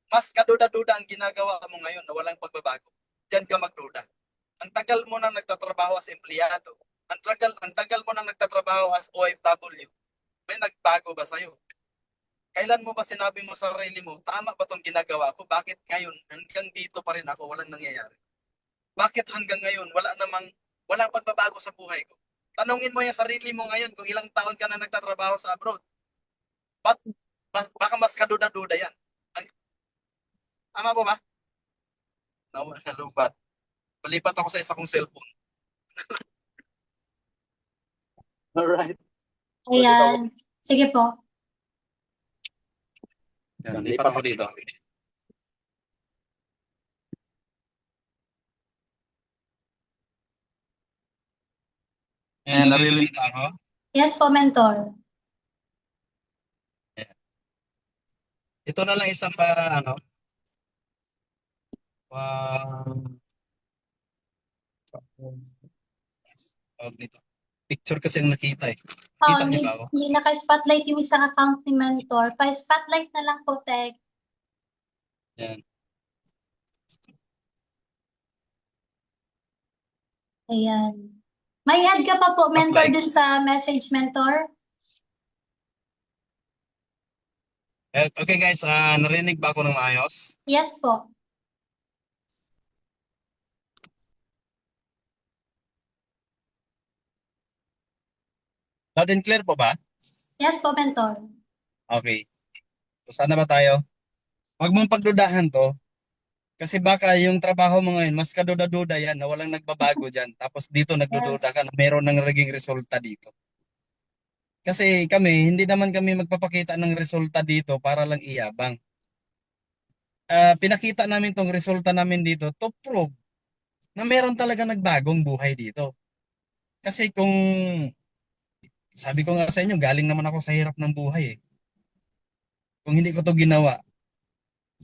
Speaker 2: Mas kaduda-duda ang ginagawa mo ngayon na walang pagbabago. Diyan ka magduda. Ang tagal mo na nagtatrabaho as empleyado. Ang tagal mo na nagtatrabaho as OFW. May nagbago ba sa'yo? Kailan mo ba sinabi mo sa sarili mo, tama ba itong ginagawa ko? Bakit ngayon, hanggang dito pa rin ako, walang nangyayari? Bakit hanggang ngayon, walang pagbabago sa buhay ko? Tanungin mo yung sarili mo ngayon kung ilang taon ka na nagtatrabaho sa abroad. Ba't, baka mas kaduda-duda yan. Tama po ba? Nalubat. Malipat ako sa isa kong cellphone. Alright. Ulit ako.
Speaker 1: Ayan. Sige po.
Speaker 2: Yan, lipat ako dito. Ayan, naririnig ako.
Speaker 1: Yes po, mentor.
Speaker 2: Ayan. Ito na lang isang pa, ano, tawag nito. Picture kasi ang nakita eh. Kita niyo ba ako?
Speaker 1: Hindi naka-spotlight yung isang account ni mentor. Pa-spotlight na lang po, Tek.
Speaker 2: Yan.
Speaker 1: Ayan. May add ka pa po, mentor,
Speaker 2: Spotlight.
Speaker 1: dun sa message, mentor?
Speaker 2: Okay guys, narinig ba ako ng maayos?
Speaker 1: Yes po.
Speaker 2: Loud and clear po ba?
Speaker 1: Yes po, mentor.
Speaker 2: Okay. So, saan na ba tayo? Huwag mong pagdudahan to. Kasi baka yung trabaho mo ngayon, mas kaduda-duda yan na walang nagbabago dyan. Tapos dito nagdududa
Speaker 1: Yes.
Speaker 2: ka na meron ng naging resulta dito. Kasi kami, hindi naman kami magpapakita ng resulta dito para lang iyabang. Pinakita namin tong resulta namin dito to prove na meron talaga nagbagong buhay dito. Kasi kung, sabi ko nga sa inyo, galing naman ako sa hirap ng buhay eh. Kung hindi ko to ginawa,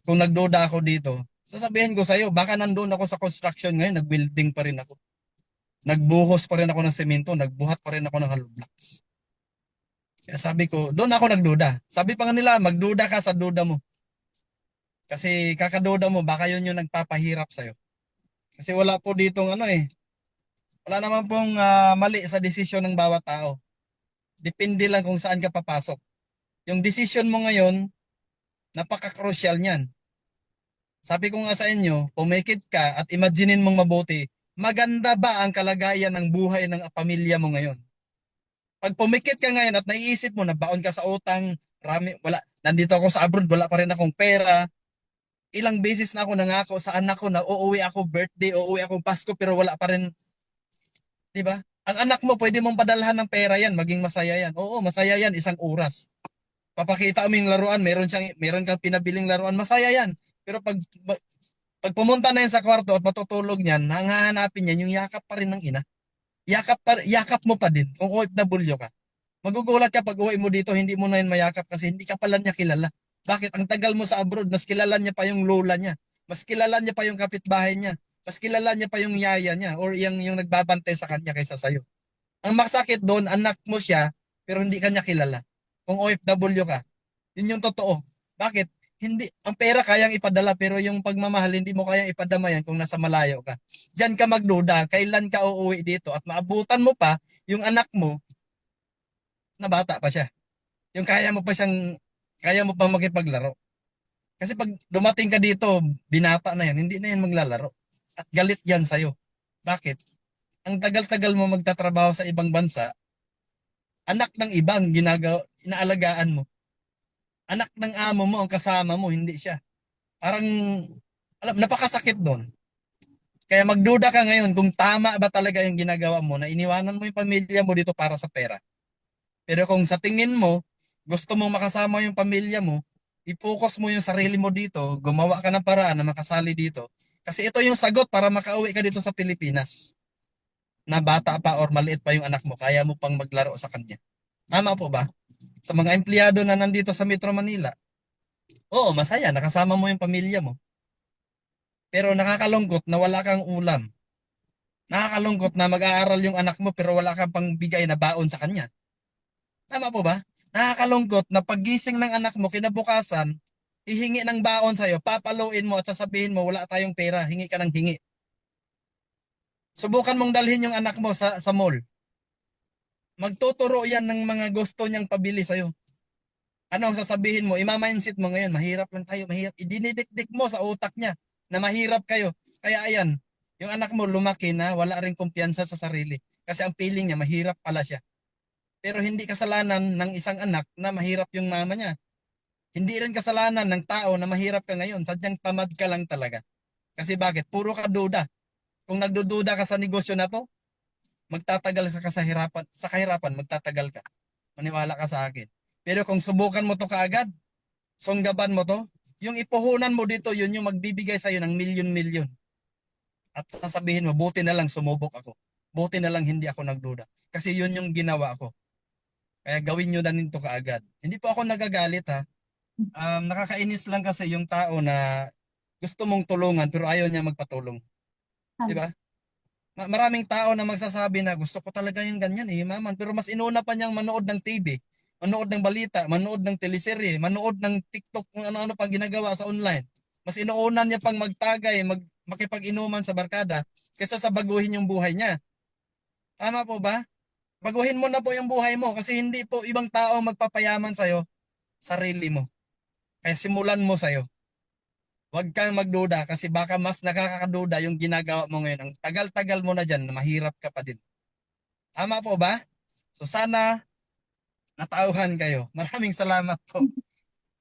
Speaker 2: kung nagduda ako dito, sasabihin ko sa iyo, baka nandun ako sa construction ngayon, nag-building pa rin ako. Nagbuhos pa rin ako ng semento, nagbuhat pa rin ako ng hollow blocks. Kaya sabi ko, doon ako nagduda. Sabi pa nga nila, magduda ka sa duda mo. Kasi kakaduda mo, baka yun yung nagpapahirap sa'yo. Kasi wala po ditong ano eh. Wala naman pong mali sa desisyon ng bawat tao. Depende lang kung saan ka papasok. Yung decision mo ngayon, napaka-crucial niyan. Sabi ko nga sa inyo, pumikit ka at imaginein mong mabuti, maganda ba ang kalagayan ng buhay ng pamilya mo ngayon? Pag pumikit ka ngayon at naiisip mo na baon ka sa utang, nandito ako sa abroad, wala pa rin akong pera, ilang beses na ako nangako sa anak ko na uuwi ako birthday, uuwi ako Pasko, pero wala pa rin, di ba? Ang anak mo, pwede mong padalhan ng pera yan, maging masaya yan. Oo, masaya yan, isang oras. Papakita mo yung laruan, meron kang pinabiling laruan, masaya yan. Pero pag pumunta na yan sa kwarto at matutulog niyan, hahanapin niyan yung yakap pa rin ng ina. Yakap mo pa din kung OFW ka. Magugulat ka pag uwi mo dito, hindi mo na yun mayakap kasi hindi ka pala niya kilala. Bakit? Ang tagal mo sa abroad, mas kilala niya pa yung lola niya. Mas kilala niya pa yung kapitbahay niya. Mas kilala niya pa yung yaya niya or yung nagbabantay sa kanya kaysa sa'yo. Ang masakit doon, anak mo siya, pero hindi kanya kilala. Kung OFW ka, yun yung totoo. Bakit? Hindi, ang pera kayang ipadala pero yung pagmamahal hindi mo kayang ipadama yan kung nasa malayo ka. Diyan ka magduda, kailan ka uuwi dito at maabutan mo pa yung anak mo na bata pa siya. Yung kaya mo pa makipaglaro. Kasi pag dumating ka dito, binata na yan, hindi na yan maglalaro. At galit yan sa'yo. Bakit? Ang tagal-tagal mo magtatrabaho sa ibang bansa, anak ng ibang inaalagaan mo. Anak ng amo mo ang kasama mo, hindi siya. Parang, napakasakit doon. Kaya magduda ka ngayon kung tama ba talaga yung ginagawa mo na iniwanan mo yung pamilya mo dito para sa pera. Pero kung sa tingin mo, gusto mong makasama yung pamilya mo, i-focus mo yung sarili mo dito, gumawa ka ng paraan na makasali dito. Kasi ito yung sagot para makauwi ka dito sa Pilipinas. Na bata pa or maliit pa yung anak mo, kaya mo pang maglaro sa kanya. Tama po ba? Sa mga empleyado na nandito sa Metro Manila, oo, masaya, nakasama mo yung pamilya mo. Pero nakakalungkot na wala kang ulam. Nakakalungkot na mag-aaral yung anak mo pero wala kang pangbigay na baon sa kanya. Tama po ba? Nakakalungkot na paggising ng anak mo kinabukasan, hihingi ng baon sa'yo, papaluin mo at sasabihin mo wala tayong pera, hingi ka ng hingi. Subukan mong dalhin yung anak mo sa mall. Magtuturo yan ng mga gusto niyang pabili sa'yo. Ano ang sasabihin mo? Ima-mindset mo ngayon, mahirap lang tayo, mahirap. Idinidikdik mo sa utak niya na mahirap kayo. Kaya ayan, yung anak mo lumaki na wala rin kumpiyansa sa sarili. Kasi ang feeling niya, mahirap pala siya. Pero hindi kasalanan ng isang anak na mahirap yung mama niya. Hindi rin kasalanan ng tao na mahirap ka ngayon. Sadyang tamad ka lang talaga. Kasi bakit? Puro ka duda. Kung nagdududa ka sa negosyo na to, magtatagal ka sa kahirapan, magtatagal ka. Maniwala ka sa akin. Pero kung subukan mo to kaagad, sunggaban mo to, yung ipuhunan mo dito, yun yung magbibigay sa'yo ng milyon-milyon. At sasabihin mo, buti na lang sumubok ako. Buti na lang hindi ako nagduda. Kasi yun yung ginawa ko. Kaya gawin nyo na nito kaagad. Hindi po ako nagagalit ha. Nakakainis lang kasi yung tao na gusto mong tulungan pero ayaw niya magpatulong. Di ba? Maraming tao na magsasabi na gusto ko talaga yung ganyan eh, maman. Pero mas inuna pa niyang manood ng TV, manood ng balita, manood ng teleserye, manood ng TikTok, kung ano-ano pang ginagawa sa online. Mas inuuna niya pang magtagay, makipag-inuman sa barkada kaysa sa baguhin yung buhay niya. Tama po ba? Baguhin mo na po yung buhay mo kasi hindi po ibang tao magpapayaman sa'yo, sarili mo. Kaya simulan mo sa'yo. Huwag kang magduda kasi baka mas nakakaduda yung ginagawa mo ngayon. Ang tagal-tagal mo na dyan, mahirap ka pa din. Tama po ba? So sana natauhan kayo. Maraming salamat po.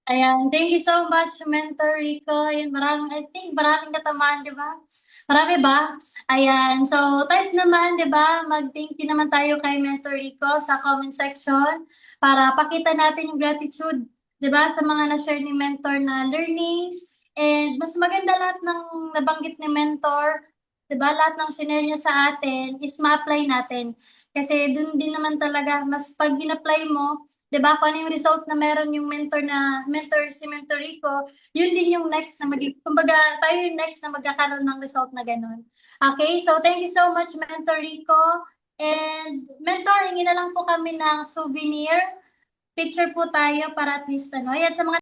Speaker 1: Ayan, thank you so much, Mentor Rico. Ayan, maraming, I think, maraming katamaan, di ba? Marami ba? Ayan, so type naman, di ba? Mag-thank you naman tayo kay Mentor Rico sa comment section para pakita natin yung gratitude, di ba? Sa mga na-share ni Mentor na learnings. And mas maganda lahat ng nabanggit ni Mentor, di ba? Lahat ng sinare niya sa atin is ma-apply natin. Kasi dun din naman talaga, mas pag in-apply mo, 'di ba? Kung ano yung result na meron yung mentor si Mentor Rico, yun din yung next na kumbaga tayo yung next na magkakaroon ng result na ganun. Okay, so thank you so much Mentor Rico. And Mentor, hingi na lang po kami ng souvenir. Picture po tayo para at least ano. Ayan, sa mga